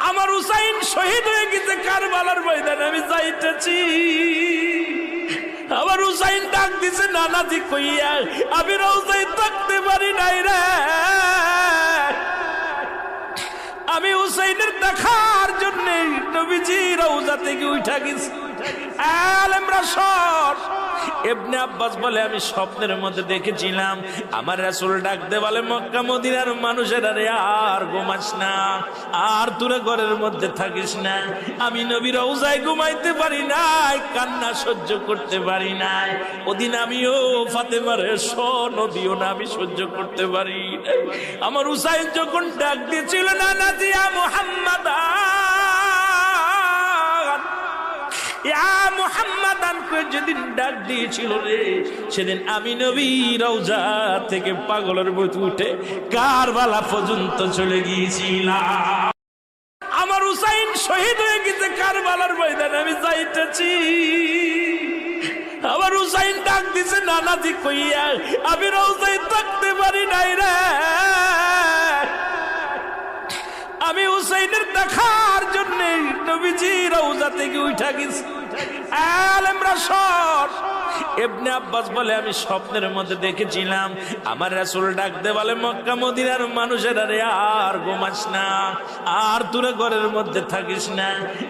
আমার হুসাইন শহীদ হয়ে গেছে কারবালার ময়দানে, আমি যাইতেছি। আমার হুসাইন ডাক দিছে নানাজি কইয়া, আমি রওজায় থাকতে পারি নাই রে। আমি হুসাইনের দেখার জন্য নবীজি রওজা থেকে উঠা গেছি। আলেমরা সর ইবনে আব্বাস বলে, আমি স্বপ্নের মধ্যে দেখেছিলাম আমার রাসূল ডাক দে বলে, মক্কা মদিনার মানুষেরা রে আর ঘুমাস না, আর তোরা ঘরের মধ্যে থাকিস না। আমি নবী রওজায় ঘুমাইতে পারি নাই, কান্না সহ্য করতে পারি নাই। ওদিন আমিও ফাতেমার নদীও না আমি সহ্য করতে পারি নাই। আমার হুসাইন যখন ডাক দিয়েছিল না নাজিয়া মুহাম্মাদ যেদিন ডাক দিয়েছিল রে, সেদিন আমি নবী রওজা থেকে পাগলের মতো উঠে কারবালা পর্যন্ত চলে গিয়েছিলাম। আমার হুসাইন শহীদ হয়ে গেছে কারবালার ময়দানে, আমি যাইতেছি। আমার হুসাইন ডাক দিছে নানাজি কইয়া, আমি রওজায় থাকতে পারি নাই রে। আমি হুসাইনের দেখার জন্য নবীজি রওজা থেকে উঠা গেছি। আলেমরা সর ইবনে আব্বাস বলে, আমি স্বপ্নের মধ্যে দেখেছিলাম আমার রাসূল ডাক দে বলে, মক্কা মদিনার মানুষেরা রে আর ঘুমাস না, আর তোরা ঘরের মধ্যে থাকিস না।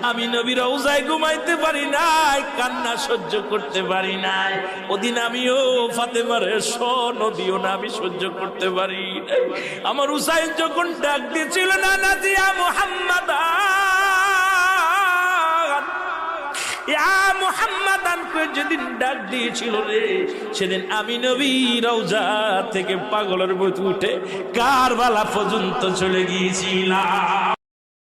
আমি নবী রওজায় ঘুমাইতে পারি নাই, কান্না সহ্য করতে পারি নাই। ওদিন আমিও ফাতেমার নদীও না আমি সহ্য করতে পারি নাই। আমার হুসাইন যখন ডাক দিয়েছিল না নাজিয়া মুহাম্মাদ যেদিন ডাক দিয়েছিল রে, সেদিন আমি নবী রওজা থেকে পাগলের মতো উঠে কারবালা পর্যন্ত চলে গিয়েছিলাম।